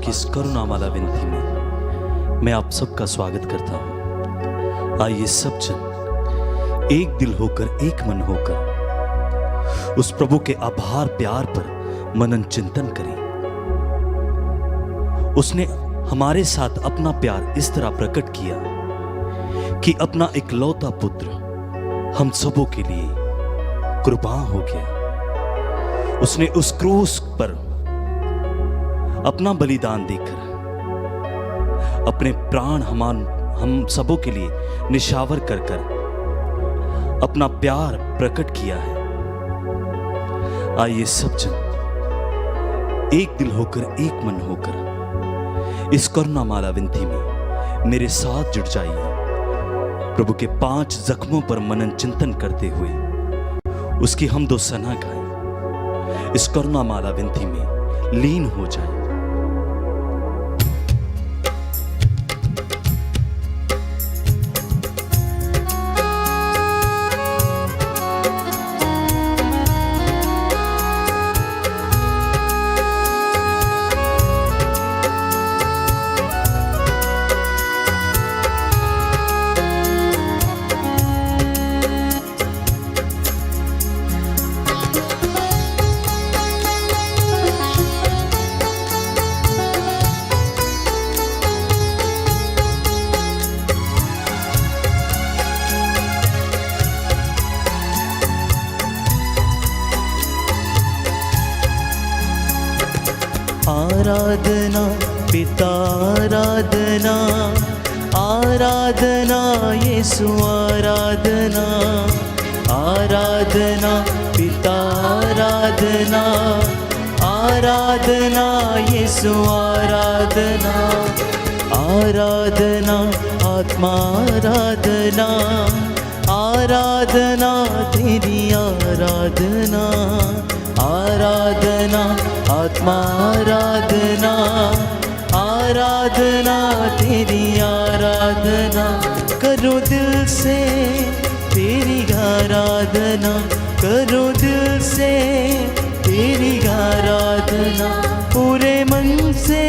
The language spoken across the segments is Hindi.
की इस करुणामाला विनती में मैं आप सबका स्वागत करता हूँ। आइए सब जन एक दिल होकर, एक मन होकर उस प्रभु के आभार प्यार पर मनन चिंतन करें। उसने हमारे साथ अपना प्यार इस तरह प्रकट किया कि अपना इकलौता पुत्र हम सबों के लिए कुर्बान हो गया। उसने उस क्रूस पर अपना बलिदान देकर अपने प्राण हम सबों के लिए निशावर कर कर अपना प्यार प्रकट किया है। आइए सब जन एक दिल होकर, एक मन होकर इस करुणामाला विनती में मेरे साथ जुड़ जाइए। प्रभु के 5 जख्मों पर मनन चिंतन करते हुए उसकी हमदो सना गाएं। इस करुणामाला विनती में लीन हो जाए। आराधना पिता आराधना, आराधना यीशु आराधना, आराधना पिता आराधना, आराधना यीशु आराधना, आराधना आत्मा आराधना, आराधना तेरी आराधना, आराधना आत्मा आराधना, आराधना तेरी आराधना। करो दिल से तेरी आराधना, करो दिल से तेरी आराधना। पूरे मन से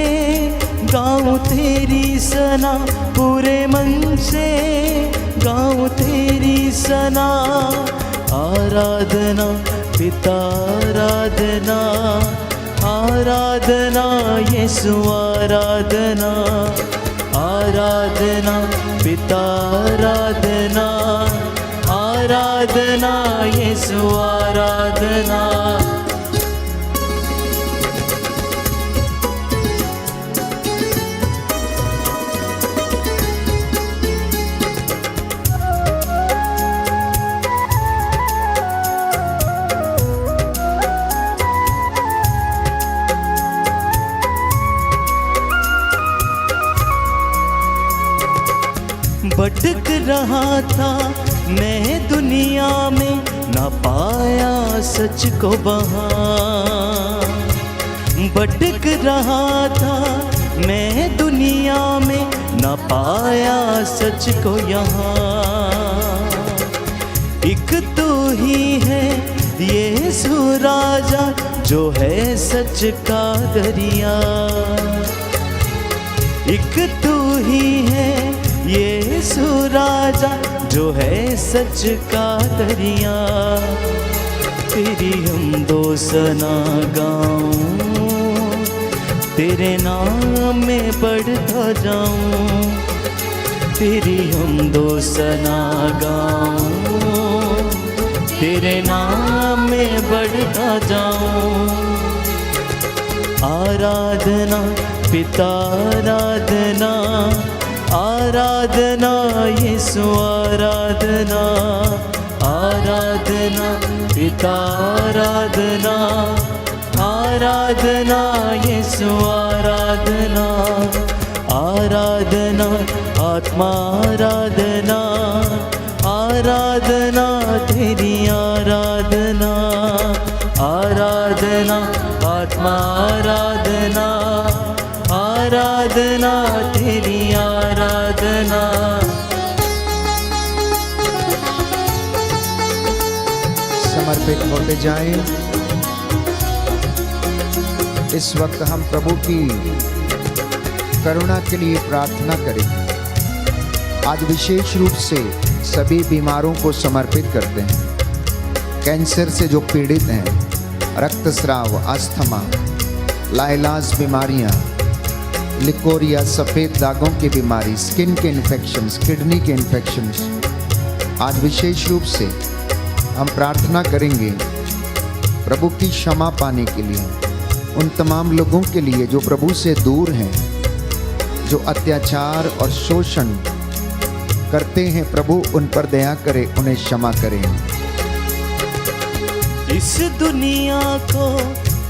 गाऊं तेरी सना, पूरे मन से गाऊं तेरी सना। आराधना पिता आराधना, आराधना यीशु आराधना, आराधना पिता आराधना, आराधना यीशु आराधना। भटक रहा था मैं दुनिया में, ना पाया सच को वहाँ। भटक रहा था मैं दुनिया में, ना पाया सच को यहाँ। एक तो ही है यीशु राजा, जो है सच का दरिया। एक तो ही है यीशु राजा, जो है सच का दरिया। तेरी हम दो सना गाऊं, तेरे नाम में बढ़ता जाऊं। तेरी हम दो सना गाऊं, तेरे नाम में बढ़ता जाऊं। आराधना पिता आराधना, आराधना यीशु आराधना, आराधना पिता आराधना, आराधना यीशु आराधना, आराधना आत्मा आराधना, आराधना तेरी आराधना, आराधना आत्मा आराधना, आराधना तेरी आराधना। समर्पित होते जाएं। इस वक्त हम प्रभु की करुणा के लिए प्रार्थना करेंगे। आज विशेष रूप से सभी बीमारों को समर्पित करते हैं। कैंसर से जो पीड़ित हैं, रक्तस्राव, अस्थमा, लाइलाज बीमारियां, लिकोरिया, सफ़ेद दागों की बीमारी, स्किन के इन्फेक्शंस, किडनी के इन्फेक्शंस, आज विशेष रूप से हम प्रार्थना करेंगे प्रभु की क्षमा पाने के लिए। उन तमाम लोगों के लिए जो प्रभु से दूर हैं, जो अत्याचार और शोषण करते हैं, प्रभु उन पर दया करे, उन्हें क्षमा करें। इस दुनिया को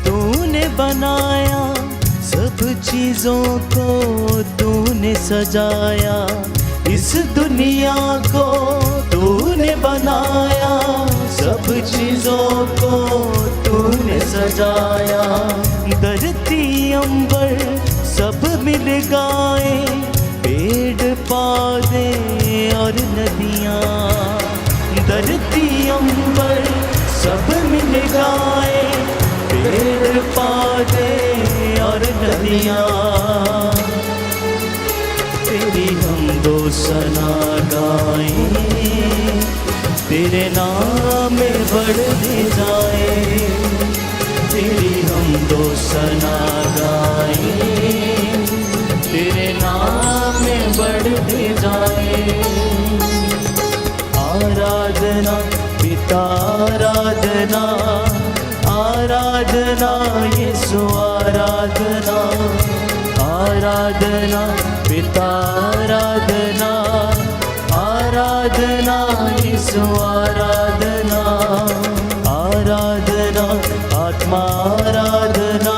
तूने बनाया, सब चीजों को तूने सजाया। इस दुनिया को तूने बनाया, सब चीजों को तूने सजाया। धरती अंबर सब मिल गाए, पेड़ पौधे और नदियाँ। धरती अंबर सब मिल गाए, पेड़ पौधे और नदियाँ। तेरी हम दो सना गाएं, तेरे नाम में बढ़ते जाए। तेरी हम दो सना गाएं, तेरे नाम में बढ़ते जाए। आराधना पिता, आराधना, आराधना यीशु, आराधना, आराधना पिता, आराधना, आराधना यीशु, आराधना, आराधना आत्मा, आराधना,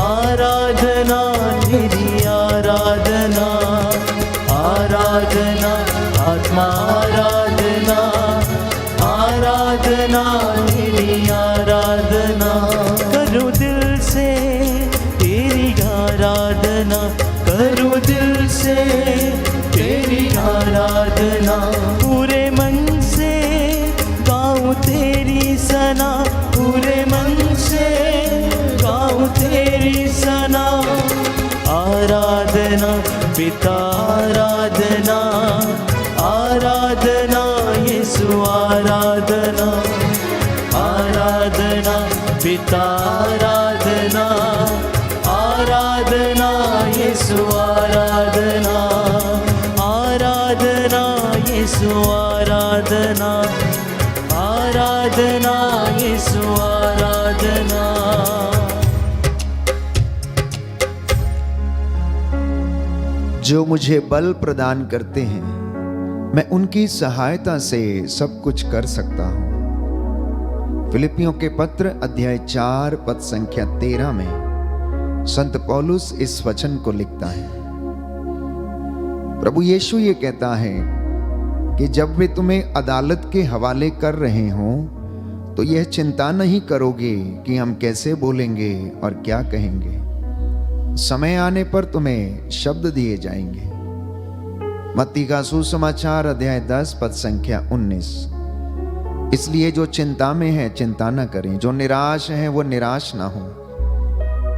आराधना तेरी आराधना, आराधना आत्मा, आराधना, आराधना तेरी आराधना। करूँ दिल से तेरी आराधना, करूँ दिल से तेरी आराधना। पूरे मन से गाऊँ तेरी सना, पूरे मन से गाऊँ तेरी सना। आराधना पिता, आराधना, आराधना यीशु, आराधना, आराधना पिता, आराधना, आराधना यीशु, आराधना, आराधना यीशु, आराधना, आराधना यीशु, आराधना। जो मुझे बल प्रदान करते हैं, मैं उनकी सहायता से सब कुछ कर सकता हूं। फिलिपियों के पत्र अध्याय 4 पद संख्या 13 में संत पौलुस इस वचन को लिखता है। प्रभु यीशु ये कहता है कि जब वे तुम्हें अदालत के हवाले कर रहे हों, तो यह चिंता नहीं करोगे कि हम कैसे बोलेंगे और क्या कहेंगे। समय आने पर तुम्हें शब्द दिए जाएंगे। मत्ती का सुसमाचार अध्याय 10 पद संख्या 19। इसलिए जो चिंता में है चिंता न करें, जो निराश है वो निराश ना हो।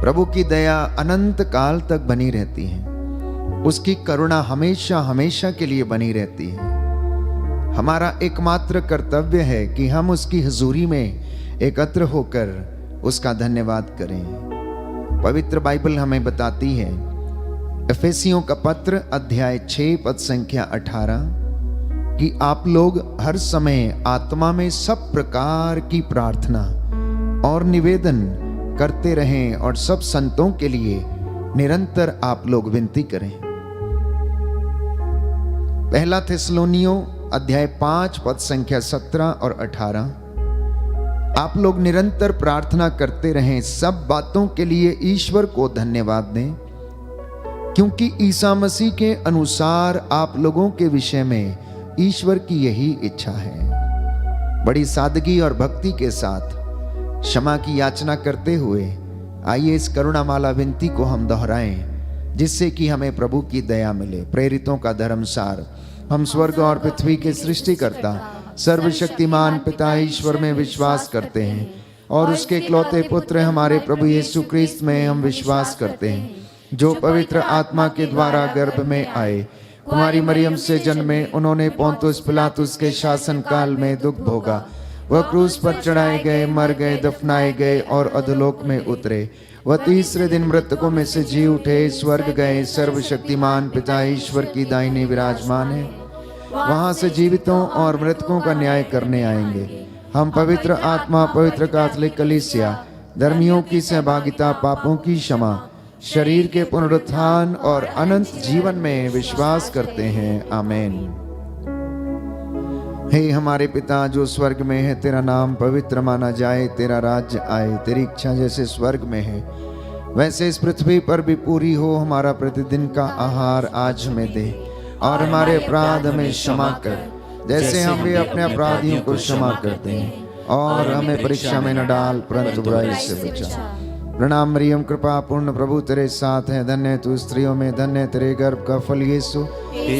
प्रभु की दया अनंत काल तक बनी रहती है, उसकी करुणा हमेशा हमेशा के लिए बनी रहती है। हमारा एकमात्र कर्तव्य है कि हम उसकी हुजूरी में एकत्र होकर उसका धन्यवाद करें। पवित्र बाइबल हमें बताती है, एफेसियों का पत्र अध्याय 6 पद संख्या 18, कि आप लोग हर समय आत्मा में सब प्रकार की प्रार्थना और निवेदन करते रहें और सब संतों के लिए निरंतर आप लोग विनती करें। पहला थिस्सलुनीयों अध्याय 5 पद संख्या 17 और 18, आप लोग निरंतर प्रार्थना करते रहें, सब बातों के लिए ईश्वर को धन्यवाद दें, क्योंकि ईसा मसीह के अनुसार आप लोगों के विषय में ईश्वर की यही इच्छा है। बड़ी सादगी और भक्ति के साथ क्षमा की याचना करते हुए आइए इस करुणामाला विनती को हम दोहराएं, जिससे कि हमें प्रभु की दया मिले। प्रेरितों का धर्मसार। हम स्वर्ग और पृथ्वी के सृष्टिकर्ता सर्वशक्तिमान पिता ईश्वर में विश्वास करते हैं और उसके इकलौते पुत्र हमारे प्रभु यीशु क्रिस्त में हम विश्वास करते हैं जो पवित्र आत्मा के द्वारा गर्भ में आए, कुमारी मरियम से जन्मे, उन्होंने पोंतुस पिलातुस के शासन काल में दुख भोगा, वह क्रूस पर चढ़ाए गए, मर गए, दफनाए गए और अधोलोक में उतरे। वह तीसरे दिन मृतकों में से जी उठे, स्वर्ग गए, सर्वशक्तिमान पिता ईश्वर की दाहिने विराजमान है। वहां से जीवितों और मृतकों का न्याय करने आएंगे। हम पवित्र आत्मा, पवित्र कैथोलिक कलीसिया, धर्मियों की सहभागिता, पापों की क्षमा, शरीर के पुनरुत्थान और अनंत जीवन में विश्वास करते हैं। आमीन। हे हमारे पिता जो स्वर्ग में है, तेरा नाम पवित्र माना जाए, तेरा राज्य आए, तेरी इच्छा जैसे स्वर्ग में है वैसे इस पृथ्वी पर भी पूरी हो। हमारा प्रतिदिन का आहार आज हमें दे, और हमारे अपराध हमें क्षमा कर, जैसे हम भी अपने अपराधियों को क्षमा करते हैं, और हमें परीक्षा में न डाल, परंतु बुराई से बचा। प्रणाम मरियम, कृपा पूर्ण, प्रभु तेरे साथ है, धन्य तू स्त्रियों में, धन्य तेरे गर्भ का फल यीशु।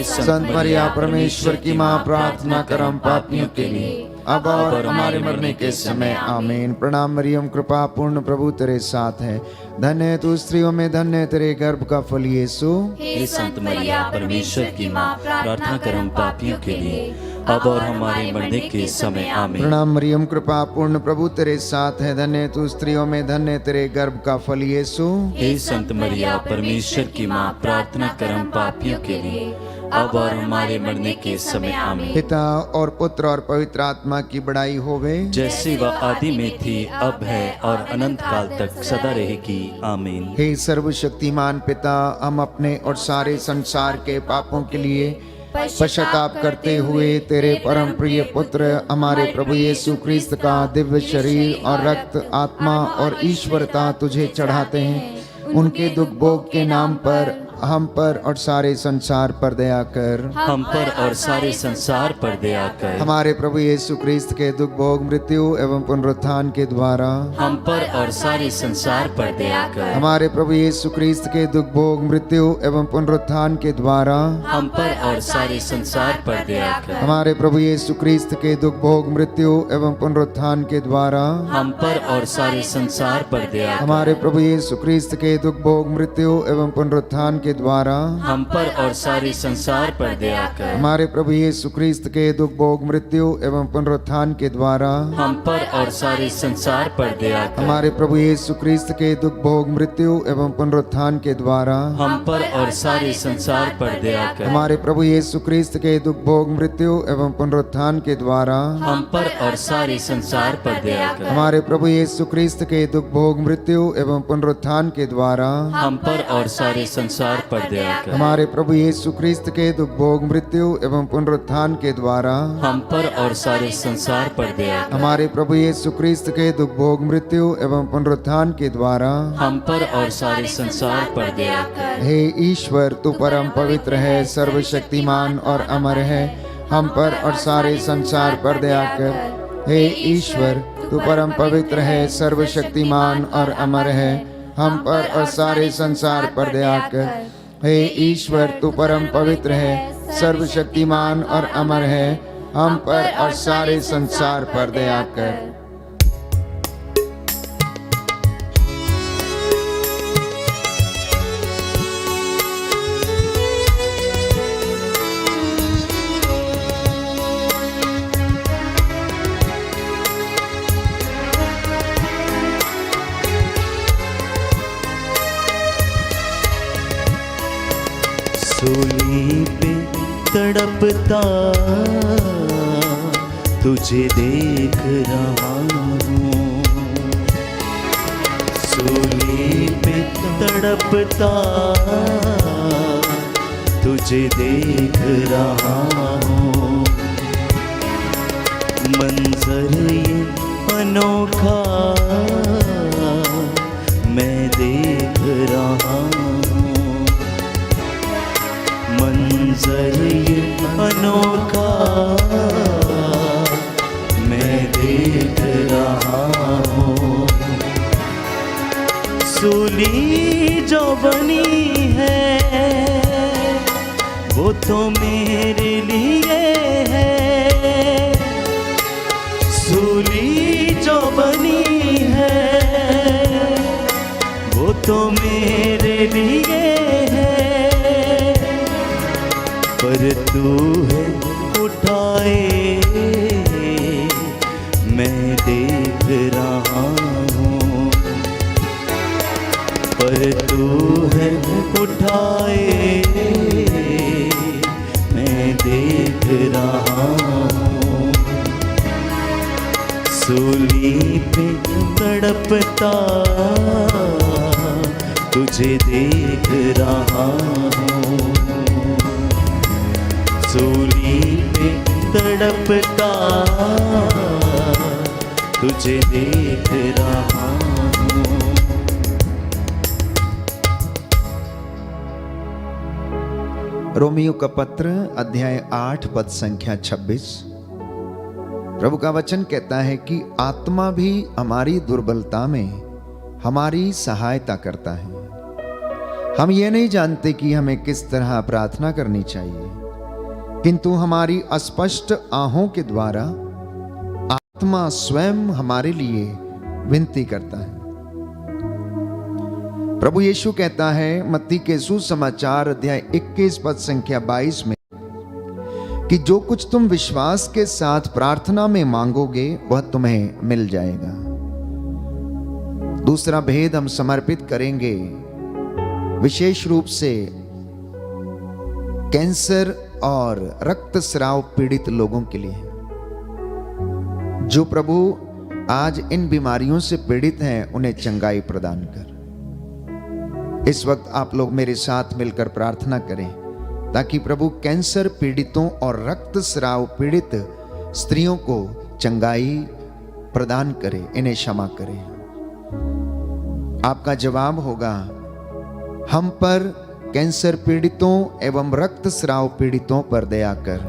संत मरिया परमेश्वर की माँ, प्रार्थना कर हम पापियों के लिए, अब और हमारे मरने के समय। आमीन। प्रणाम मरियम, कृपा पूर्ण, प्रभु तेरे साथ है, धन्य तू स्त्रियों में, धन्य तेरे गर्भ का फल यीशु। हे संत मरिया परमेश्वर की माँ, प्रार्थना कर हम पापियों के लिए, अब और हमारे मरने के समय। आमीन। प्रणाम मरियम, कृपा पूर्ण, प्रभु तेरे साथ है, धन्य तू स्त्रियों में, धन्य तेरे गर्भ का फल यीशु। हे संत मरिया परमेश्वर की माँ, प्रार्थना कर हम पापियों के लिए, अब और हमारे मरने के समय। आमीन। पिता और पुत्र और पवित्र आत्मा की बड़ाई होवे, जैसे वह आदि में थी, अब है और अनंत काल तक सदा रहेगी। आमीन। हे सर्वशक्तिमान पिता, हम अपने और सारे संसार के पापों के लिए पश्चाताप करते हुए तेरे परम प्रिय पुत्र हमारे प्रभु यीशु क्रिस्त का दिव्य शरीर और रक्त, आत्मा और ईश्वरता तुझे चढ़ाते हैं। उनके दुख भोग के नाम पर हम पर और सारे संसार पर दया कर। हम पर और सारे संसार पर दया कर। हमारे प्रभु यीशु क्रिस्त के दुख भोग, मृत्यु एवं पुनरुत्थान के द्वारा हम पर और सारे संसार पर दया कर। हमारे प्रभु यीशु क्रिस्त के दुख भोग, मृत्यु एवं पुनरुत्थान के द्वारा हम पर और सारे संसार पर दया कर। हमारे प्रभु यीशु क्रिस्त के दुख भोग, मृत्यु एवं पुनरुत्थान के द्वारा हम पर और सारे संसार पर दया कर। हमारे प्रभु यीशु क्रिस्त के दुख भोग, मृत्यु एवं पुनरुत्थान के द्वारा हम पर और सारे संसार पर दया कर। हमारे प्रभु यीशु क्रिस्त के दुख भोग, मृत्यु एवं पुनरुत्थान के द्वारा हम पर और सारे संसार पर दया कर। हमारे प्रभु यीशु क्रिस्त के दुख भोग, मृत्यु एवं पुनरुत्थान के द्वारा हम पर और सारे संसार पर दया कर। हमारे प्रभु यीशु क्रिस्त के दुख भोग, मृत्यु एवं पुनरुत्थान के द्वारा हम पर और सारे संसार पर दया कर। हमारे प्रभु यीशु क्रिस्त के दुख भोग, मृत्यु एवं पुनरुत्थान के द्वारा हम पर और सारे संसार पर दया कर। हमारे प्रभु यीशु क्रिस्त के दुख भोग, मृत्यु एवं पुनरुत्थान के द्वारा हम पर और सारे संसार पर दया कर। हमारे प्रभु यीशु क्रिस्त के दुख भोग, मृत्यु एवं पुनरुत्थान के द्वारा हम पर और सारे संसार पर दया कर। हे ईश्वर, तू परम पवित्र है, सर्वशक्तिमान और अमर है, हम पर और सारे संसार पर दया कर। हे ईश्वर, तू परम पवित्र है, सर्वशक्तिमान और अमर है, हम पर और सारे संसार पर दया कर। हे ईश्वर, तू परम पवित्र है, सर्वशक्तिमान और अमर है, हम पर और सारे संसार पर दया कर। सूली पे तड़पता तुझे देख रहा हूँ, सूली पे तड़पता तुझे देख रहा हूँ। मंजर ये अनोखा मैं देख रहा हूँ, मंजर ये अनोखा मैं देख रहा हूँ। सूली जो बनी है वो तो मेरे लिए है, सूली जो बनी है वो तो मेरे लिए पर तू है उठाए मैं देख रहा हूँ, पर तू है उठाए मैं देख रहा हूँ। सूली पे तड़पता तुझे देख रहा हूँ, सूली पे तड़पता तुझे देख रहा हूँ। रोमियो का पत्र अध्याय 8 पद संख्या 26। प्रभु का वचन कहता है कि आत्मा भी हमारी दुर्बलता में हमारी सहायता करता है। हम ये नहीं जानते कि हमें किस तरह प्रार्थना करनी चाहिए, किंतु हमारी अस्पष्ट आहों के द्वारा आत्मा स्वयं हमारे लिए विनती करता है। प्रभु यीशु कहता है मत्ती के सुसमाचार अध्याय 21 पद संख्या 22 में कि जो कुछ तुम विश्वास के साथ प्रार्थना में मांगोगे वह तुम्हें मिल जाएगा। दूसरा भेद हम समर्पित करेंगे विशेष रूप से कैंसर और रक्तस्राव पीड़ित लोगों के लिए, जो प्रभु आज इन बीमारियों से पीड़ित हैं उन्हें चंगाई प्रदान कर। इस वक्त आप लोग मेरे साथ मिलकर प्रार्थना करें ताकि प्रभु कैंसर पीड़ितों और रक्तस्राव पीड़ित स्त्रियों को चंगाई प्रदान करे, इन्हें क्षमा करे। आपका जवाब होगा, हम पर कैंसर पीड़ितों एवं रक्तस्राव पीड़ितों पर दया कर।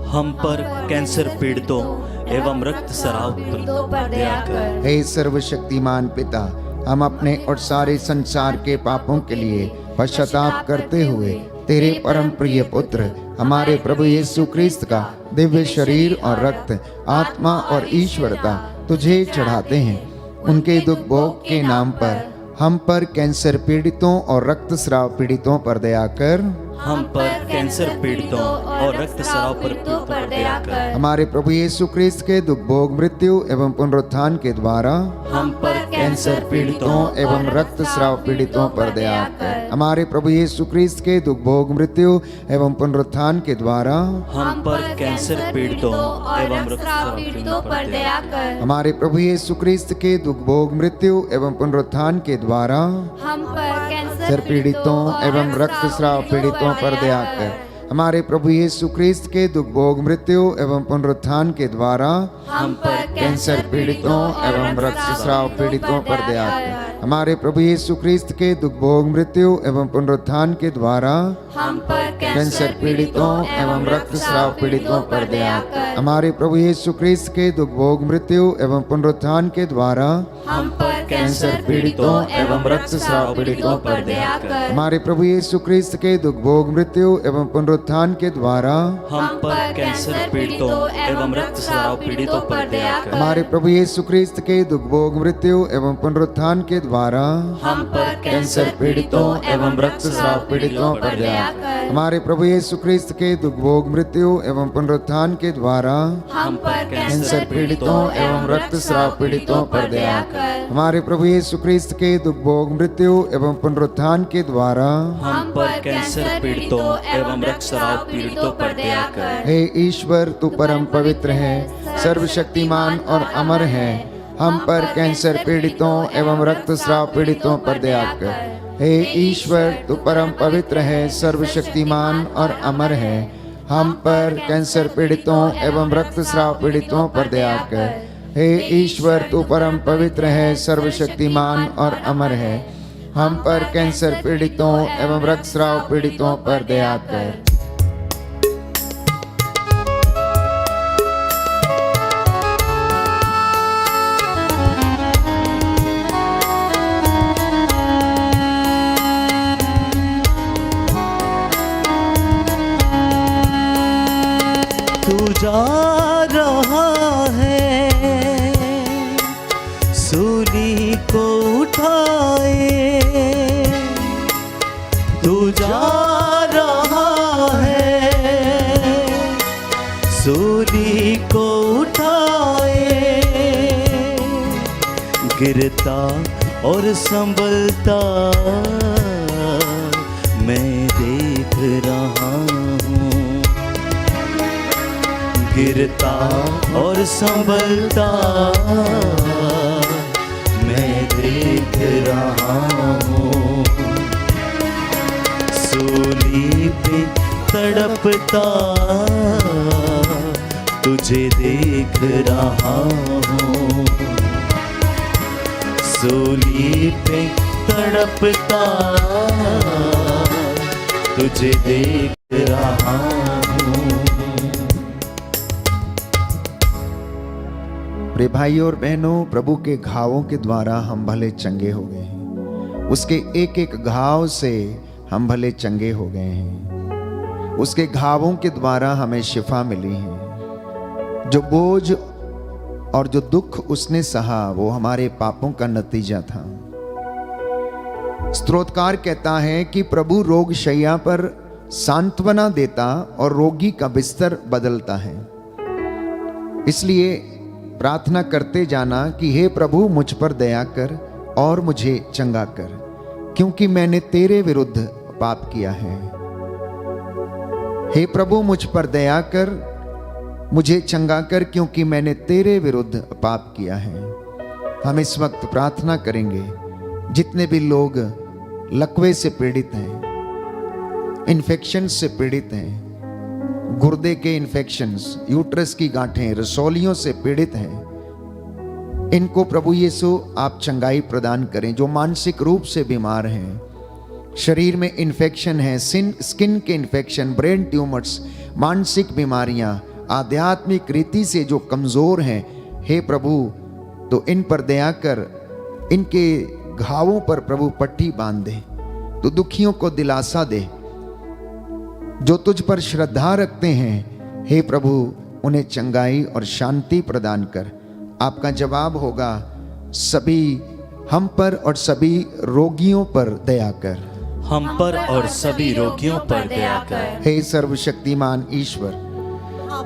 हम पर कैंसर पीड़ितों एवं रक्तस्राव पीड़ितों पर दया कर। हे सर्वशक्तिमान पिता, हम अपने और सारे संसार के पापों के लिए पश्चाताप करते हुए तेरे परम प्रिय पुत्र हमारे प्रभु यीशु क्रिस्त का दिव्य शरीर और रक्त, आत्मा और ईश्वरता तुझे चढ़ाते हैं। उनके दुख भोग के नाम पर हम पर कैंसर पीड़ितों और रक्तस्राव पीड़ितों पर दया कर। हम पर कैंसर पीड़ितों और रक्तस्राव पीड़ितों पर दया कर। हमारे प्रभु यीशु क्रिस्त के दुख भोग मृत्यु एवं पुनरुत्थान के द्वारा हम पर कैंसर पीड़ितों एवं रक्तस्राव पीड़ितों पर दया कर। हमारे प्रभु यीशु क्रिस्त के दुख भोग मृत्यु एवं पुनरुत्थान के द्वारा हम पर कैंसर पीड़ितों एवं रक्तस्राव पीड़ितों पर दया कर। हमारे प्रभु यीशु क्रिस्त के दुख भोग मृत्यु एवं पुनरुत्थान के द्वारा हम पर कैंसर पीड़ितों एवं रक्तस्राव पीड़ितों पर दया कर। हमारे प्रभु यीशु क्रिस्त के दुख भोग मृत्यु एवं पुनरुत्थान के द्वारा हम पर कैंसर पीड़ितों एवं रक्तस्राव पीड़ितों पर दया कर। हमारे प्रभु यीशु क्रिस्त के दुख भोग मृत्यु एवं पुनरुत्थान के द्वारा हम पर कैंसर पीड़ितों एवं रक्तस्राव पीड़ितों पर दया कर। हमारे प्रभु यीशु क्रिस्त के दुख भोग मृत्यु एवं पुनरुत्थान के द्वारा हम पर कैंसर पीड़ितों एवं रक्तस्राव पीड़ितों पर दया कर। हमारे प्रभु यीशु क्रिस्त के दुख भोग मृत्यु एवं पुनरुत्थान के द्वारा हम पर कैंसर पीड़ितों एवं रक्तस्राव पीड़ितों पर दया कर। हमारे प्रभु यीशु क्रिस्त के दुख भोग मृत्यु एवं पुनरुत्थान के द्वारा हम पर कैंसर पीड़ितों एवं रक्तस्राव पीड़ितों पर दया कर। हमारे प्रभु यीशु क्रिस्त के दुख भोग मृत्यु एवं पुनरुत्थान के द्वारा हम पर कैंसर पीड़ितों एवं रक्तस्राव पीड़ितों पर दया कर। हमारे प्रभु यीशु क्रिस्त के दुख भोग मृत्यु एवं पुनरुत्थान के द्वारा हम पर कैंसर पीड़ितों एवं रक्तस्राव पीड़ितों पर दया कर। हे ईश्वर, तू परम पवित्र है, सर्वशक्तिमान और अमर है। हम पर कैंसर पीड़ितों एवं रक्तस्राव पीड़ितों पर दया कर। हे ईश्वर, तू परम पवित्र है, सर्वशक्तिमान और अमर है। हम पर कैंसर पीड़ितों एवं रक्तस्राव पीड़ितों पर दया कर। हे ईश्वर, तू परम पवित्र है, सर्वशक्तिमान और अमर है। हम पर कैंसर पीड़ितों एवं रक्तस्राव पीड़ितों पर दया कर। तू जा रहा है सूली को उठाए, तू जा रहा है सूली को उठाए, गिरता और संभलता मैं देख रहा हूँ, गिरता और संभलता मैं देख रहा हूँ, सूली पे तड़पता तुझे देख रहा हूँ, सूली पे तड़पता तुझे देख रहा हूँ। प्रिय भाइयों और बहनों, प्रभु के घावों के द्वारा हम भले चंगे हो गए हैं। उसके एक एक घाव से हम भले चंगे हो गए हैं। उसके घावों के द्वारा हमें शिफा मिली है। जो बोझ और जो दुख उसने सहा वो हमारे पापों का नतीजा था। स्तोत्रकार कहता है कि प्रभु रोग शैया पर सांत्वना देता और रोगी का बिस्तर बदलता है। इसलिए प्रार्थना करते जाना कि हे प्रभु मुझ पर दया कर और मुझे चंगा कर, क्योंकि मैंने तेरे विरुद्ध पाप किया है। हे प्रभु मुझ पर दया कर, मुझे चंगा कर, क्योंकि मैंने तेरे विरुद्ध पाप किया है। हम इस वक्त प्रार्थना करेंगे जितने भी लोग लकवे से पीड़ित हैं, इन्फेक्शन से पीड़ित हैं, गुर्दे के इन्फेक्शंस, यूट्रस की गांठें, रसौलियों से पीड़ित हैं, इनको प्रभु यीशु आप चंगाई प्रदान करें। जो मानसिक रूप से बीमार हैं, शरीर में इन्फेक्शन है, स्किन के इन्फेक्शन, ब्रेन ट्यूमर्स, मानसिक बीमारियां, आध्यात्मिक रीति से जो कमजोर हैं, हे प्रभु तो इन पर दया कर, इनके घावों पर प्रभु पट्टी बांध दे, तो दुखियों को दिलासा दे। जो तुझ पर श्रद्धा रखते हैं, हे प्रभु उन्हें चंगाई और शांति प्रदान कर। आपका जवाब होगा, सभी हम पर और सभी रोगियों पर दया कर, हम पर और सभी रोगियों पर दया कर। हे सर्वशक्तिमान ईश्वर,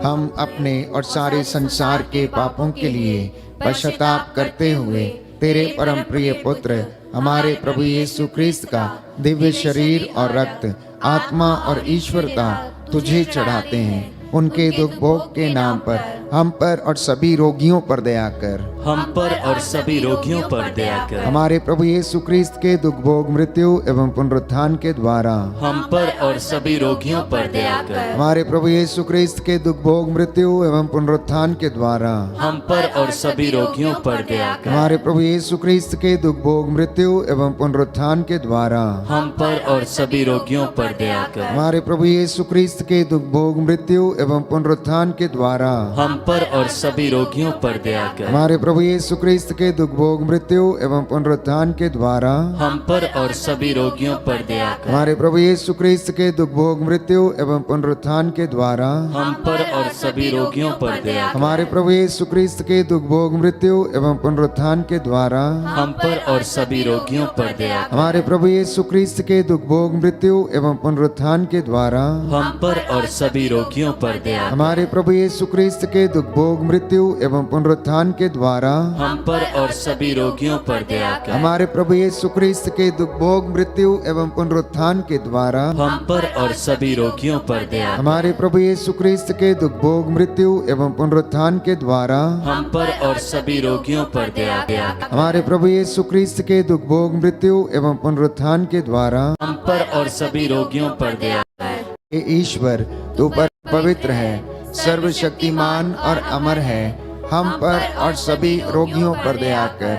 हम अपने और सारे संसार के पापों के लिए पश्चाताप करते हुए तेरे परम प्रिय पुत्र हमारे प्रभु यीशु ख्रीस्त का दिव्य शरीर और रक्त, आत्मा और ईश्वरता तुझे चढ़ाते हैं। उनके दुख भोग के नाम पर हम पर और सभी रोगियों पर दया कर, हम पर और सभी रोगियों पर दया कर। हमारे प्रभु यीशु ख्रीस्त के दुख भोग, मृत्यु एवं पुनरुत्थान के द्वारा हम पर और सभी रोगियों पर दया कर। हमारे प्रभु यीशु ख्रीस्त के दुख भोग, मृत्यु एवं पुनरुत्थान के द्वारा हम पर और सभी रोगियों पर दया कर। हमारे प्रभु यीशु ख्रीस्त के दुख भोग, मृत्यु एवं पुनरुत्थान के द्वारा हम पर और सभी रोगियों पर दया कर। हमारे प्रभु यीशु ख्रीस्त के दुख भोग, मृत्यु एवं पुनरुत्थान के द्वारा हम पर और सभी रोगियों पर दया कर। हमारे प्रभु यीशु ख्रीस्त के दुख भोग, मृत्यु एवं पुनरुत्थान के द्वारा हम पर और सभी रोगियों पर दया कर। हमारे प्रभु यीशु ख्रीस्त के दुख भोग, मृत्यु एवं पुनरुत्थान के द्वारा हम पर और सभी रोगियों पर दया कर। हमारे प्रभु यीशु ख्रीस्त के दुख भोग, मृत्यु एवं पुनरुत्थान के द्वारा हम पर और सभी रोगियों पर दया कर। हमारे प्रभु यीशु ख्रीस्त के दुख भोग, मृत्यु एवं पुनरुत्थान के द्वारा हम पर और सभी रोगियों पर दया कर। हमारे प्रभु यीशु ख्रीस्त के दुख भोग, मृत्यु एवं पुनरुत्थान के द्वारा हम पर और सभी रोगियों पर दया कर। हमारे प्रभु यीशु ख्रीस्त के दुख भोग, मृत्यु एवं पुनरुत्थान के द्वारा हम पर और सभी रोगियों पर दया कर। हमारे प्रभु यीशु ख्रीस्त के दुख भोग, मृत्यु एवं पुनरुत्थान के द्वारा हम पर और सभी रोगियों पर दया कर। हमारे प्रभु यीशु ख्रीस्त के दुख भोग, मृत्यु एवं पुनरुत्थान के द्वारा हम पर और सभी रोगियों पर दया कर। हे ईश्वर तू पर पवित्र है, सर्वशक्तिमान और अमर है, हम पर और सभी रोगियों पर दया कर।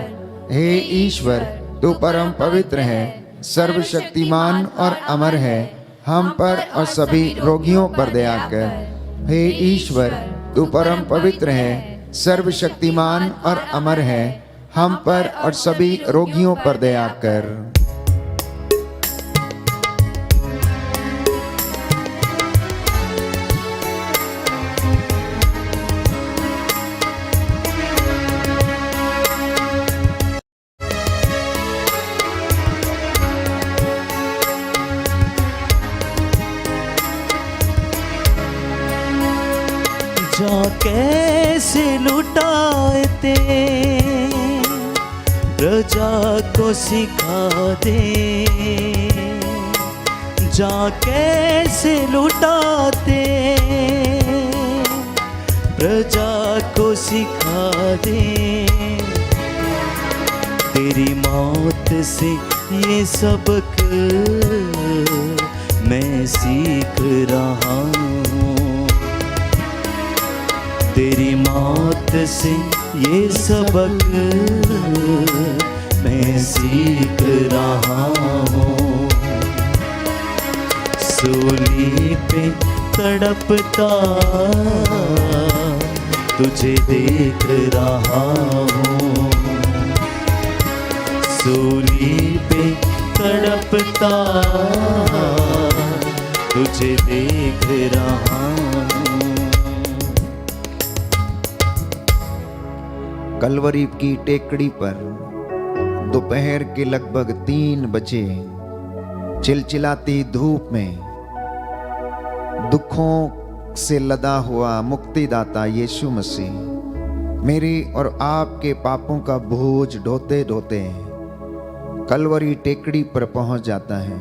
हे ईश्वर तू परम पवित्र है, सर्वशक्तिमान और अमर है, हम पर और सभी रोगियों पर दया कर। हे ईश्वर तू परम पवित्र है, सर्वशक्तिमान और अमर है, हम पर और सभी रोगियों पर दया कर। कैसे लुटाते प्रजा को सिखा दे, जा कैसे लुटाते प्रजा को सिखा दे। तेरी मौत से ये सबक मैं सीख रहा हूँ, तेरी मौत से ये सबक मैं सीख रहा हूँ। सूली पे तड़पता तुझे देख रहा हूँ, सूली पे तड़पता तुझे देख रहा हूँ। कलवरी की टेकड़ी पर दोपहर के लगभग 3 बजे चिलचिलाती धूप में दुखों से लदा हुआ मुक्तिदाता यीशु मसीह मेरी और आपके पापों का बोझ ढोते ढोते कलवरी टेकड़ी पर पहुंच जाता है।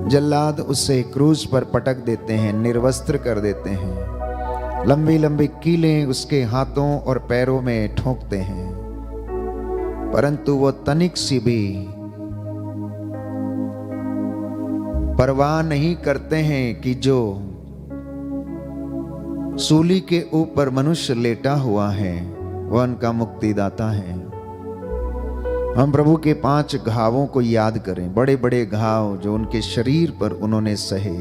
जल्लाद उसे क्रूज पर पटक देते हैं, निर्वस्त्र कर देते हैं, लंबी लंबी कीलें उसके हाथों और पैरों में ठोंकते हैं, परंतु वो तनिक सी भी परवाह नहीं करते हैं कि जो सूली के ऊपर मनुष्य लेटा हुआ है वह उनका मुक्तिदाता है। हम प्रभु के 5 घावों को याद करें, बड़े बड़े घाव जो उनके शरीर पर उन्होंने सहे।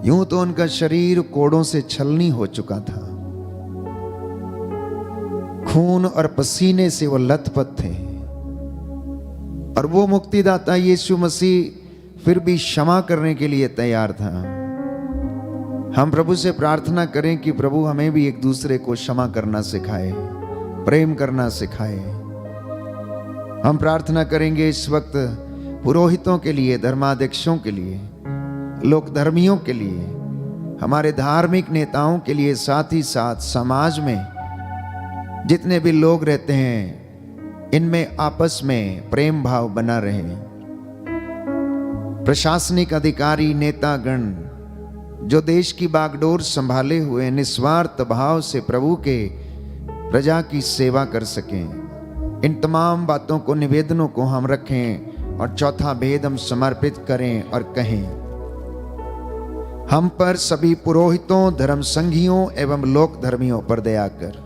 यूं तो उनका शरीर कोड़ों से छलनी हो चुका था, खून और पसीने से वो लथपथ थे, और वो मुक्तिदाता यीशु मसीह फिर भी क्षमा करने के लिए तैयार था। हम प्रभु से प्रार्थना करें कि प्रभु हमें भी एक दूसरे को क्षमा करना सिखाए, प्रेम करना सिखाए। हम प्रार्थना करेंगे इस वक्त पुरोहितों के लिए, धर्माध्यक्षों के लिए, लोक धर्मियों के लिए, हमारे धार्मिक नेताओं के लिए, साथ ही साथ समाज में जितने भी लोग रहते हैं इनमें आपस में प्रेम भाव बना रहे। प्रशासनिक अधिकारी, नेतागण जो देश की बागडोर संभाले हुए निस्वार्थ भाव से प्रभु के प्रजा की सेवा कर सकें, इन तमाम बातों को, निवेदनों को हम रखें और चौथा भेद हम समर्पित करें और कहें, हम पर सभी पुरोहितों, धर्म संघियों एवं लोक धर्मियों पर दया कर।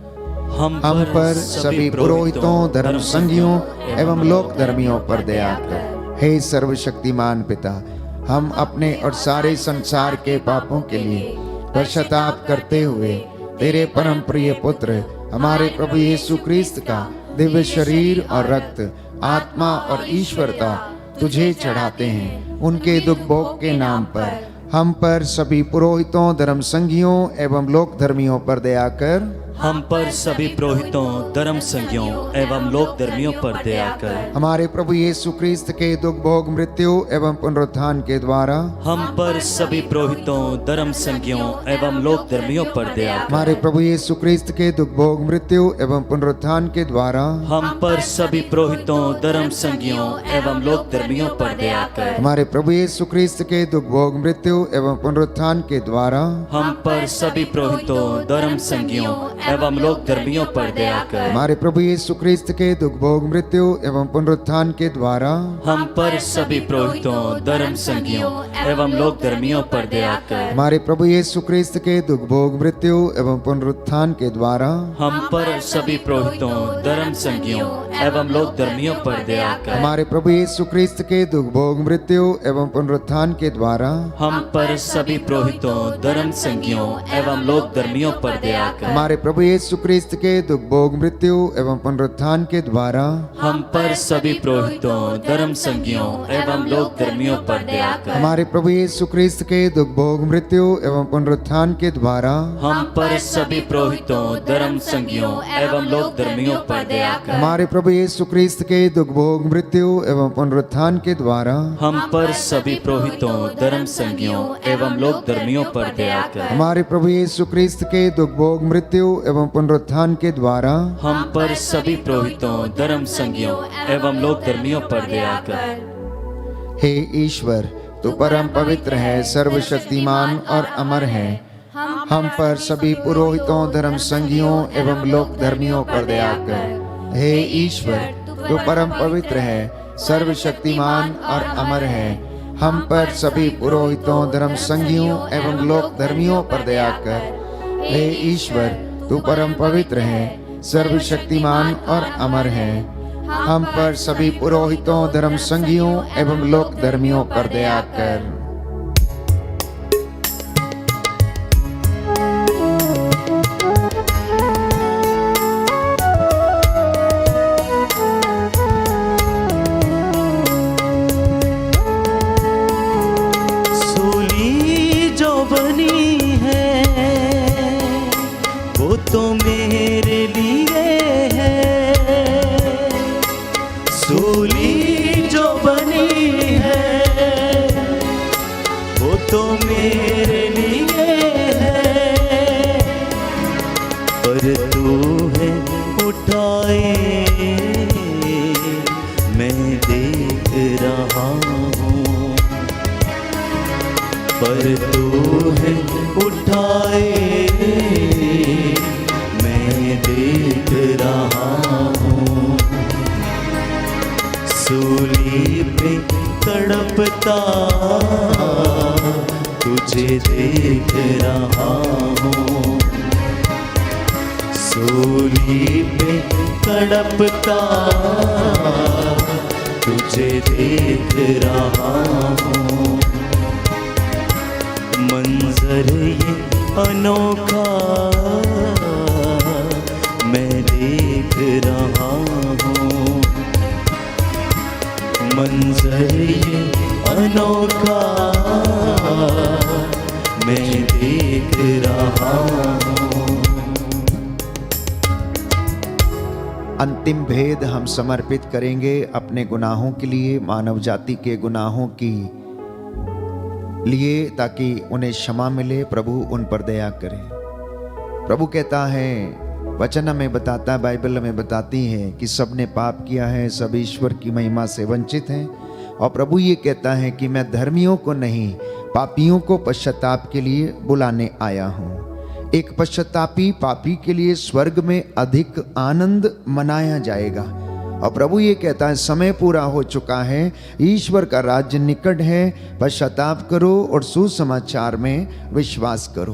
हम पर सभी पुरोहितों, धर्म संघियों एवं लोक धर्मियों पर दया कर। हे सर्वशक्तिमान पिता, हम अपने और सारे संसार के पापों के लिए पश्चाताप करते हुए तेरे परम प्रिय पुत्र हमारे प्रभु यीशु क्रिस्त का दिव्य शरीर और रक्त, आत्मा और ईश्वरता तुझे चढ़ाते हैं। उनके दुख भोग के नाम पर हम पर सभी पुरोहितों, धर्म संघियों एवं लोक धर्मियों पर दया कर। हम पर सभी पुरोहितों, धर्म संघियों एवं लोक धर्मियों पर दया कर। हमारे प्रभु यीशु क्रिस्त के दुख भोग, मृत्यु एवं पुनरुत्थान के द्वारा हम पर सभी पुरोहितों, धर्म संघियों एवं लोक धर्मियों पर दया कर। हमारे प्रभु यीशु क्रिस्त के दुख भोग, मृत्यु एवं पुनरुत्थान के द्वारा हम पर सभी पुरोहितों, धर्म संघियों एवं लोक धर्मियों पर दया कर। हमारे प्रभु यीशु क्रिस्त के दुख भोग, मृत्यु एवं पुनरुत्थान के द्वारा हम पर सभी पुरोहितों, धर्म संघियों एवं लोक धर्मियों पर दया कर। हमारे प्रभु यीशु क्रिस्त के दुख भोग, मृत्यु एवं पुनरुत्थान के द्वारा हम पर सभी पुरोहितों, धर्म संघियों एवं लोक धर्मियों पर दया कर। हमारे प्रभु यीशु क्रिस्त के दुख भोग, मृत्यु एवं पुनरुत्थान के द्वारा हम पर सभी पुरोहितों, धर्म संघियों एवं लोक धर्मियों पर दया कर। हमारे प्रभु यीशु क्रिस्त के दुख भोग, मृत्यु एवं पुनरुत्थान के द्वारा हम पर सभी पुरोहितों, धर्म संघियों एवं लोक धर्मियों पर दया कर। हमारे प्रभु प्रभु यीशु क्रिस्त के दुख भोग मृत्यु एवं पुनरुत्थान के द्वारा हम पर सभी पुरोहितों, धर्म संज्ञों एवं लोक धर्मियों पर दया कर। हमारे प्रभु यीशु क्रिस्त के दुख भोग मृत्यु एवं पुनरुत्थान के द्वारा हम पर सभी पुरोहितों, धर्म संज्ञों एवं लोक धर्मियों पर दया कर। हमारे प्रभु यीशु क्रिस्त के दुख भोग मृत्यु एवं पुनरुत्थान के द्वारा हम पर सभी पुरोहितों, धर्म संज्ञों एवं लोक धर्मियों पर दया कर। हमारे प्रभु यीशु क्रिस्त के दुख भोग मृत्यु एवं पुनरुत्थान के द्वारा हम पर सभी पुरोहितों, धर्म संज्ञों एवं लोक धर्मियों पर दया कर। हे ईश्वर, तू परम पवित्र है, सर्वशक्तिमान और अमर है। हम पर सभी पुरोहितों, धर्म संज्ञों एवं लोक धर्मियों पर दया कर। हे ईश्वर, तू परम पवित्र है, सर्वशक्तिमान और अमर है। हम पर सभी पुरोहितों, धर्म संज्ञों एवं लोक धर्मियों पर दया कर। हे ईश्वर, तू परम पवित्र है, सर्वशक्तिमान और अमर है। हम पर सभी पुरोहितों, धर्म संज्ञों एवं लोक धर्मियों पर दया कर। सूली जो बनी है वो तो मेरे लिए है। सूली जो बनी है वो तो मेरे लिए है। पर तू है उठाए मैं देख रहा हूँ। पर तू है उठाए मैं देख रहा हूँ। सूली पे तड़पता तुझे देख रहा हूँ। सूली पे तड़पता तुझे देख रहा हूँ। मंजर ये अनोखा मैं देख रहा हूँ। मंजर ये अनोखा मैं देख रहा हूँ। अंतिम भेद हम समर्पित करेंगे अपने गुनाहों के लिए, मानव जाति के गुनाहों की लिए, ताकि उन्हें क्षमा मिले, प्रभु उन पर दया करे। प्रभु कहता है, वचन हमें बताता है, बाइबल हमें बताती है कि सब ने पाप किया है, सब ईश्वर की महिमा से वंचित हैं। और प्रभु ये कहता है कि मैं धर्मियों को नहीं, पापियों को पश्चाताप के लिए बुलाने आया हूँ। एक पश्चातापी पापी के लिए स्वर्ग में अधिक आनंद मनाया जाएगा। और प्रभु ये कहता है, समय पूरा हो चुका है, ईश्वर का राज्य निकट है। पश्चाताप करो और सुसमाचार में विश्वास करो।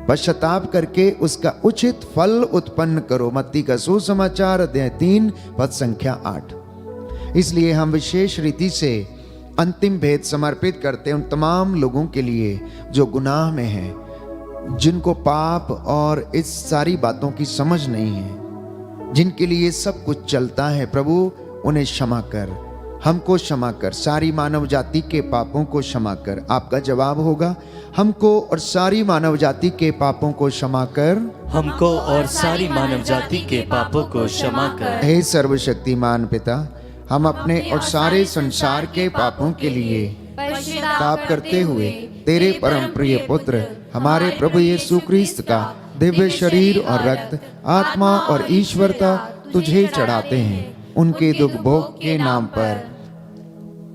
पश्चाताप करके उसका उचित फल उत्पन्न करो। मत्ती का सुसमाचार अध्याय 3 पद संख्या 8। इसलिए हम विशेष रीति से अंतिम भेद समर्पित करते हैं उन तमाम लोगों के लिए जो गुनाह में हैं, जिनको पाप और इस सारी बातों की समझ नहीं है, जिनके लिए सब कुछ चलता है। प्रभु उन्हें क्षमा कर, हमको क्षमा कर, सारी मानव जाति के पापों को क्षमा कर। आपका जवाब होगा, हमको और सारी मानव जाति के पापों को क्षमा कर। हमको और सारी मानव जाति के पापों को क्षमा कर। हे सर्वशक्तिमान पिता, हम अपने और सारे संसार के पापों के लिए ताप करते हुए तेरे परम प्रिय पुत्र हमारे प्रभु यीशु क्रिस्त का दिव्य शरीर और रक्त, आत्मा और ईश्वरता तुझे चढ़ाते हैं। उनके दुख भोग के नाम पर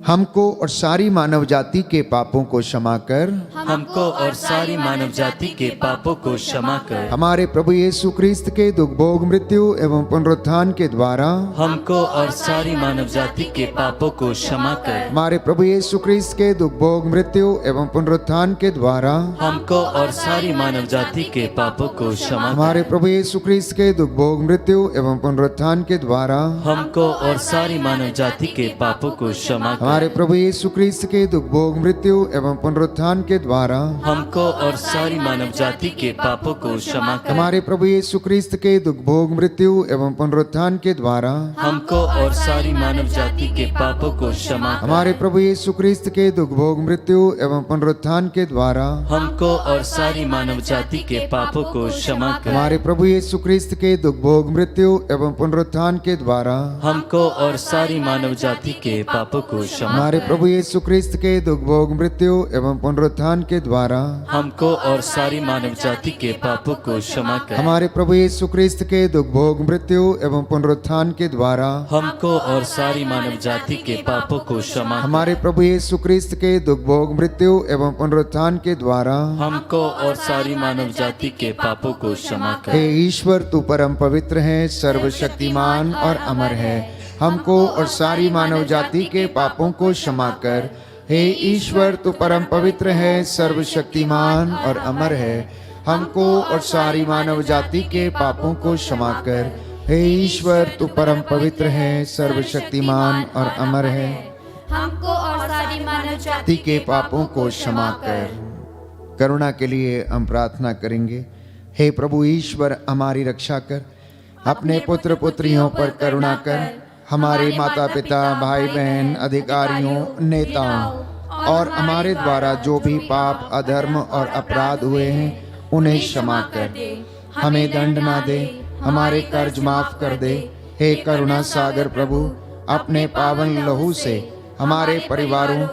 हमको और सारी मानव जाति के पापों को क्षमा कर। हमको और सारी मानव जाति के पापों को क्षमा कर। हमारे प्रभु यीशु क्रिस्त के दुख भोग मृत्यु एवं पुनरुत्थान के द्वारा हमको और सारी मानव जाति के पापों को क्षमा कर। हमारे प्रभु यीशु क्रिस्त के दुख भोग मृत्यु एवं पुनरुत्थान के द्वारा हमको और सारी मानव जाति के पापों को क्षमा कर। हमारे प्रभु यीशु क्रिस्त के दुख भोग मृत्यु एवं पुनरुत्थान के द्वारा हमको और सारी मानव जाति के पापों को क्षमा कर। हमारे प्रभु यीशु क्रिस्त के दुख भोग मृत्यु एवं पुनरुत्थान के द्वारा हमको और सारी मानव जाति के पापों को क्षमा कर। हमारे प्रभु यीशु क्रिस्त के दुख भोग मृत्यु एवं पुनरुत्थान के द्वारा हमको और सारी मानव जाति के पापों को क्षमा कर। हमारे प्रभु यीशु क्रिस्त के दुख भोग मृत्यु एवं पुनरुत्थान के द्वारा हमको और सारी मानव जाति के पापों को क्षमा कर। हमारे प्रभु यीशु क्रिस्त के दुख भोग मृत्यु एवं पुनरुत्थान के द्वारा हमको और सारी मानव जाति के पापों को क्षमा हमारे प्रभु यीशु क्रिस्त के दुख भोग मृत्यु एवं पुनरुत्थान के द्वारा हमको और सारी मानव जाति के पापों को क्षमा कर। हमारे प्रभु यीशु क्रिस्त के दुख भोग मृत्यु एवं पुनरुत्थान के द्वारा हमको और सारी मानव जाति के पापों को क्षमा कर। हमारे प्रभु यीशु क्रिस्त के दुख भोग मृत्यु एवं पुनरुत्थान के द्वारा हमको और सारी मानव जाति के पापों को क्षमा कर। हे ईश्वर, तू परम पवित्र है, सर्वशक्तिमान और अमर है। हमको और सारी मानव जाति के पापों को क्षमा कर। हे ईश्वर, तू परम पवित्र है, सर्वशक्तिमान और अमर है। हमको और सारी मानव जाति के पापों को क्षमा कर। हे ईश्वर, तू परम पवित्र है, सर्वशक्तिमान और अमर है। हमको और सारी मानव जाति जाति के पापों को क्षमा कर। करुणा के लिए हम प्रार्थना करेंगे। हे प्रभु ईश्वर, हमारी रक्षा कर, अपने पुत्र पुत्रियों पर करुणा कर। हमारे माता पिता, भाई बहन, अधिकारियों, नेताओं और हमारे द्वारा जो भी पाप, अधर्म और अपराध हुए हैं उन्हें क्षमा कर। हमें दंड ना दे, हमारे कर्ज माफ कर दे। हे करुणा सागर प्रभु, अपने पावन लहू से हमारे परिवारों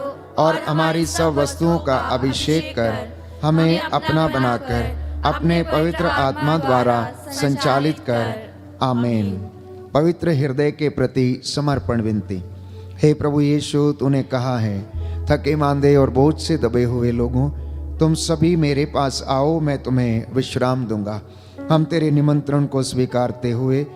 और हमारी सब वस्तुओं का अभिषेक कर। हमें अपना बनाकर अपने पवित्र आत्मा द्वारा संचालित कर। आमीन। पवित्र हृदय के प्रति समर्पण विनती। हे प्रभु यीशु, तूने कहा है, थके मांदे और बोझ से दबे हुए लोगों, तुम सभी मेरे पास आओ, मैं तुम्हें विश्राम दूंगा। हम तेरे निमंत्रण को स्वीकारते हुए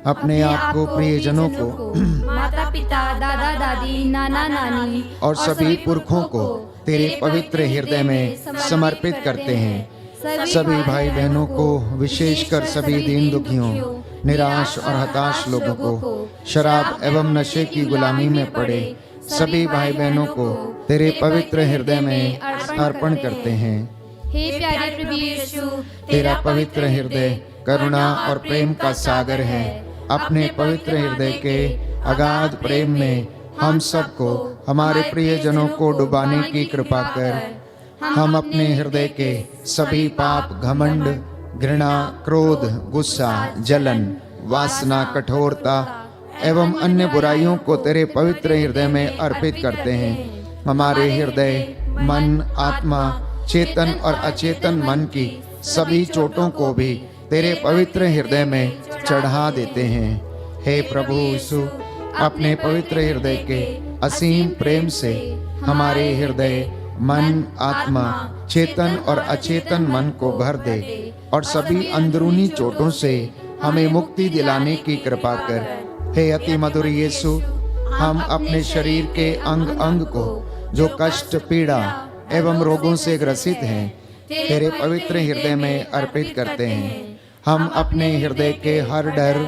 अपने आप को, प्रियजनों को, माता पिता, दादा दादी, नाना नानी और सभी पुरखों को तेरे पवित्र हृदय में समर्पित करते हैं। सभी भाई बहनों को, विशेषकर सभी दीन दुखियों, निराश और हताश लोगों को, शराब एवं नशे की गुलामी में पड़े सभी भाई बहनों को तेरे पवित्र हृदय में अर्पण करते हैं। हे प्यारे प्रभु यीशु, तेरा पवित्र हृदय करुणा और प्रेम का सागर है। अपने पवित्र हृदय के अगाध प्रेम में हम सबको, हमारे प्रियजनों को डुबाने की कृपा कर। हम अपने हृदय के सभी पाप, घमंड, घृणा, क्रोध, गुस्सा, जलन, वासना, कठोरता एवं अन्य बुराइयों को तेरे पवित्र हृदय में अर्पित करते हैं। हमारे हृदय, मन, आत्मा, चेतन और अचेतन मन की सभी चोटों को भी तेरे पवित्र हृदय में चढ़ा देते हैं। हे प्रभु यीशु, अपने पवित्र हृदय के असीम प्रेम से हमारे हृदय, मन, आत्मा, चेतन और अचेतन मन को भर दे और सभी अंदरूनी चोटों से हमें मुक्ति दिलाने की कृपा कर। हे अति मधुर यीशु, हम अपने शरीर के अंग अंग को जो कष्ट, पीड़ा एवं रोगों से ग्रसित हैं तेरे पवित्र हृदय में अर्पित करते हैं। हम अपने हृदय के हर डर,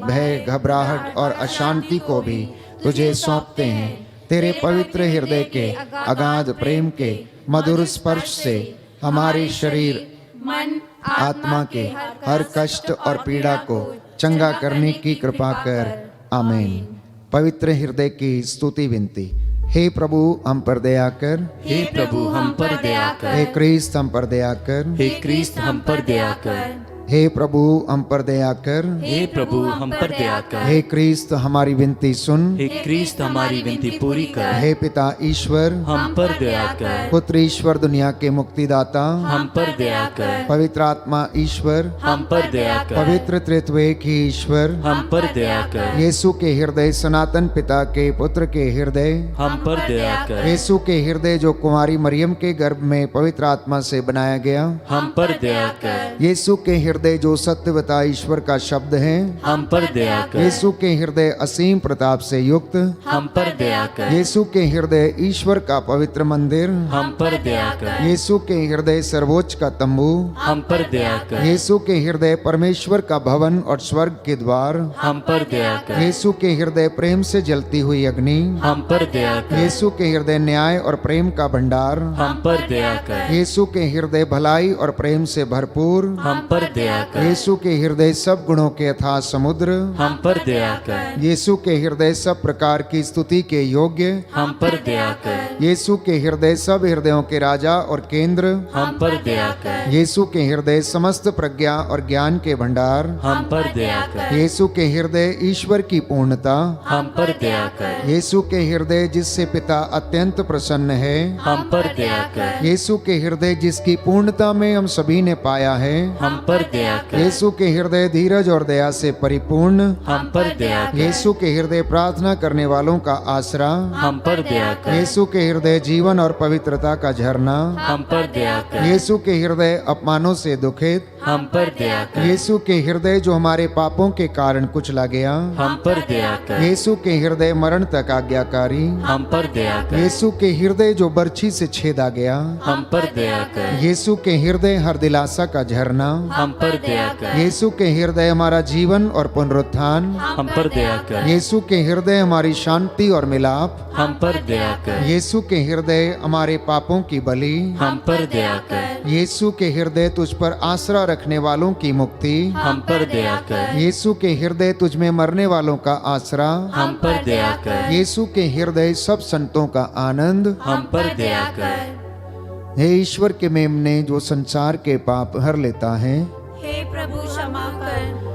भय, घबराहट और अशांति को भी तुझे सौंपते हैं। तेरे पवित्र हृदय के अगाध प्रेम के मधुर स्पर्श से हमारे शरीर, मन, आत्मा के हर कष्ट और पीड़ा को चंगा करने की कृपा कर। आमीन। पवित्र हृदय की स्तुति विनती। हे प्रभु, हम पर दया कर। हे प्रभु, हम पर दया कर। हे क्रिस्त, हम पर दया कर। हे क्रिस्त, हम पर दया कर। हे प्रभु, हम पर दया कर। हे प्रभु, हम पर दया कर। हे क्रिस्त, हमारी विनती सुन। हे क्रिस्त, हमारी विनती पूरी कर। हे पिता ईश्वर, हम पर दया कर। पुत्र ईश्वर, दुनिया के मुक्तिदाता, हम पर दया कर। पवित्र आत्मा ईश्वर, हम पर दया कर। पवित्र त्रित्वैक ही ईश्वर, हम पर दया कर। यीशु के हृदय, सनातन पिता के पुत्र के हृदय, हम पर दया कर। यीशु के हृदय जो कुमारी मरियम के गर्भ में पवित्र आत्मा से बनाया गया, हम पर दया कर। यीशु के हृदय हृदय जो सत्यवता ईश्वर का शब्द है, हम पर दया कर। यीशु के हृदय असीम प्रताप से युक्त, हम पर दया कर। यीशु के हृदय ईश्वर का पवित्र मंदिर, हम पर दया कर। यीशु के हृदय सर्वोच्च का तंबू, हम पर दया कर। यीशु के हृदय परमेश्वर का भवन और स्वर्ग के द्वार, हम पर दया कर। यीशु के हृदय प्रेम से जलती हुई अग्नि, हम पर दया कर। यीशु के हृदय न्याय और प्रेम का भंडार, हम पर दया कर। यीशु के हृदय भलाई और प्रेम से भरपूर, हम पर दया कर। यीशु के हृदय सब गुणों के अथाह समुद्र, हम पर दया कर। यीशु के हृदय सब प्रकार की स्तुति के योग्य, हम पर दया कर। यीशु के हृदय सब हृदयों के राजा और केंद्र, हम पर दया कर। यीशु के हृदय समस्त प्रज्ञा और ज्ञान के भंडार, हम पर दया कर। यीशु के हृदय ईश्वर की पूर्णता, हम पर दया कर। यीशु के हृदय जिससे पिता अत्यंत प्रसन्न है, हम पर दया कर। यीशु के हृदय जिसकी पूर्णता में हम सभी ने पाया है, हम पर दया कर। यीशु के हृदय धीरज और दया से परिपूर्ण, हम पर दया कर। यीशु के हृदय प्रार्थना करने वालों का आसरा, हम पर दया कर। यीशु के हृदय जीवन और पवित्रता का झरना, हम पर दया कर। यीशु के हृदय अपमानों से दुखित, हम पर दया कर। यीशु के हृदय जो हमारे पापों के कारण कुचला गया, हम पर दया कर। यीशु के हृदय मरण तक आज्ञाकारी, हम पर दया कर। यीशु के हृदय जो बर्छी से छेदा गया, हम पर दया कर। यीशु के हृदय हर दिलासा का झरना, हम पर दया कर। यीशु के हृदय हमारा जीवन और पुनरुत्थान, हम पर दया कर। यीशु के हृदय हमारी शांति और मिलाप, हम पर दया कर। यीशु के हृदय हमारे पापों की बलि, हम पर दया कर। यीशु के हृदय तुझ पर आसरा रखने वालों की मुक्ति, हम पर दया कर। यीशु के हृदय तुझ में मरने वालों का आसरा, हम पर दया कर। यीशु के हृदय सब संतों का आनंद, हम पर दया कर। हे ईश्वर के मेमने जो संसार के पाप हर लेता है, हे प्रभु क्षमा कर।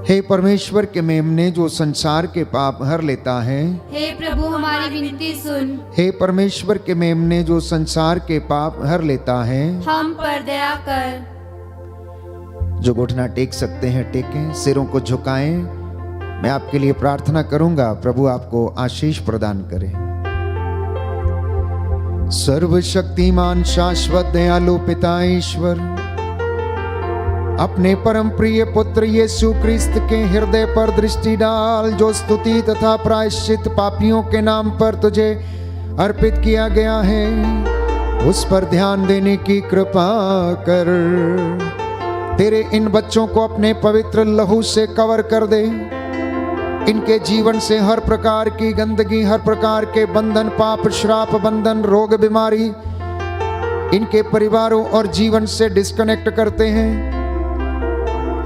हे परमेश्वर के मेमने जो संसार के पाप हर लेता है, हे प्रभु हमारी विनती सुन। हे परमेश्वर के मेमने जो संसार के पाप हर लेता है, हम पर दया कर। जो घुटना टेक सकते हैं टेकें, सिरों को झुकाएं। मैं आपके लिए प्रार्थना करूंगा, प्रभु आपको आशीष प्रदान करे। सर्वशक्तिमान शाश्वत दयालु पिता ईश्वर, अपने परम प्रिय पुत्र यीशु क्रिस्त के हृदय पर दृष्टि डाल, जो स्तुति तथा प्रायश्चित पापियों के नाम पर तुझे अर्पित किया गया है, उस पर ध्यान देने की कृपा कर। तेरे इन बच्चों को अपने पवित्र लहू से कवर कर दे। इनके जीवन से हर प्रकार की गंदगी, हर प्रकार के बंधन, पाप, श्राप, बंधन, रोग, बीमारी इनके परिवारों और जीवन से डिस्कनेक्ट करते हैं।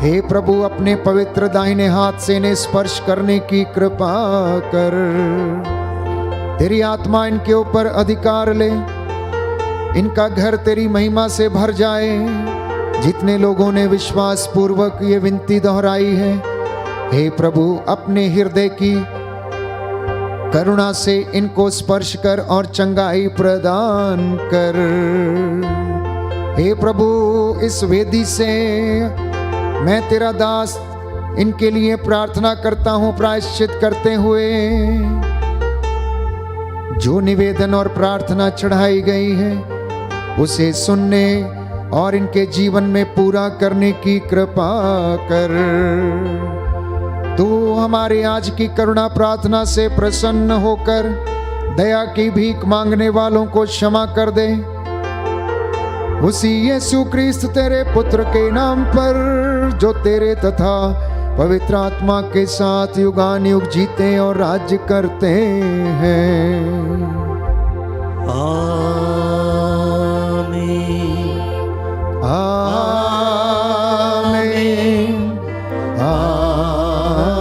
हे प्रभु, अपने पवित्र दाहिने हाथ से इन्हें स्पर्श करने की कृपा कर। तेरी आत्मा इनके ऊपर अधिकार ले, इनका घर तेरी महिमा से भर जाए। जितने लोगों ने विश्वास पूर्वक ये विनती दोहराई है, हे प्रभु, अपने हृदय की करुणा से इनको स्पर्श कर और चंगाई प्रदान कर। हे प्रभु, इस वेदी से मैं तेरा दास इनके लिए प्रार्थना करता हूं, प्रायश्चित करते हुए जो निवेदन और प्रार्थना चढ़ाई गई है उसे सुनने और इनके जीवन में पूरा करने की कृपा कर। तू हमारे आज की करुणा प्रार्थना से प्रसन्न होकर दया की भीख मांगने वालों को क्षमा कर दे। उसी यीशु क्रिस्त तेरे पुत्र के नाम पर, जो तेरे तथा पवित्र आत्मा के साथ युगानुयुग जीते और राज्य करते हैं। आमीन। आमीन। आमीन।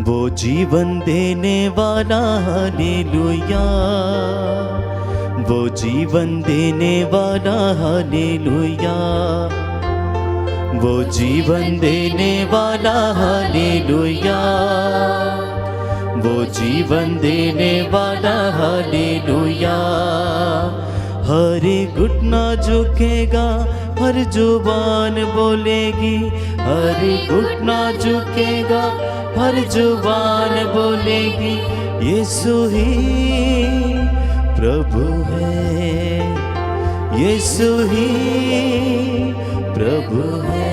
वो जीवन देने वाला, हालेलुया। वो जीवन देने वाला, हालेलुया। वो जीवन देने वाला, हालेलुया। वो जीवन देने वाला, हालेलुया। हर घुटना झुकेगा, हर जुबान बोलेगी। हर घुटना झुकेगा, हर जुबान बोलेगी, यीशु ही प्रभु है। यीशु ही प्रभु है।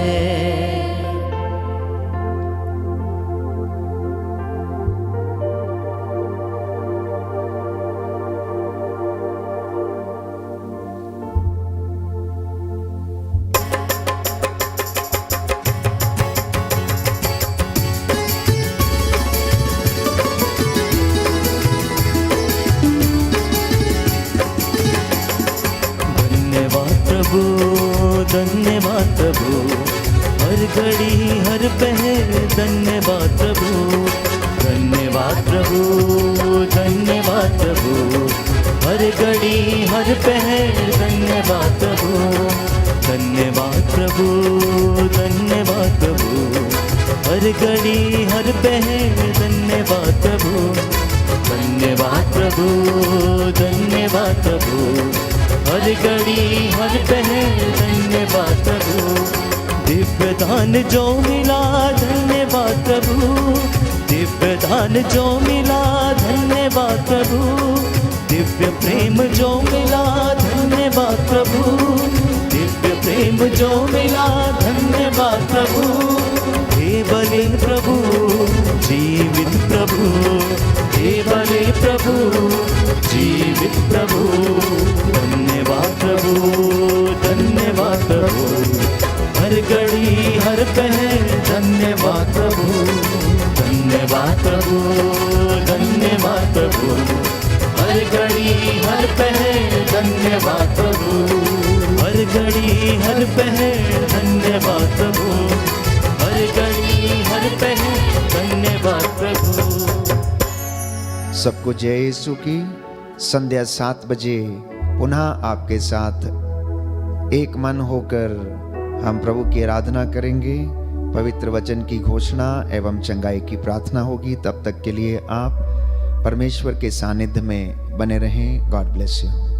धन्यवाद प्रभु, हर घड़ी हर पहर धन्यवाद प्रभु। धन्यवाद प्रभु, धन्यवाद प्रभु, हर घड़ी हर पहर धन्यवाद प्रभु। धन्यवाद प्रभु, धन्यवाद प्रभु, हर घड़ी हर पहर धन्यवाद प्रभु। धन्यवाद प्रभु, धन्यवाद प्रभु, हर घड़ी हर पहर धन्यवाद प्रभु। दिव्य दान जो मिला धन्यवाद प्रभु, दिव्य दान जो मिला धन्यवाद प्रभु। दिव्य प्रेम जो मिला धन्यवाद प्रभु, दिव्य प्रेम जो मिला धन्यवाद प्रभु। हे बलिन प्रभु, जीवित प्रभु, हे बलि प्रभु, जीवित प्रभु। धन्यवाद प्रभु, धन्यवाद प्रभु, हर घड़ी हर पहर धन्यवाद प्रभु। धन्यवाद प्रभु, धन्यवाद प्रभु, हर घड़ी हर पहर धन्यवाद प्रभु। हर घड़ी हर पहर धन्यवाद प्रभु, हर घड़ी हर पहर धन्यवाद प्रभु। सबको जय यीशु की। संध्या 7 बजे पुनः आपके साथ एक मन होकर हम प्रभु की आराधना करेंगे। पवित्र वचन की घोषणा एवं चंगाई की प्रार्थना होगी। तब तक के लिए आप परमेश्वर के सानिध्य में बने रहें। God bless you.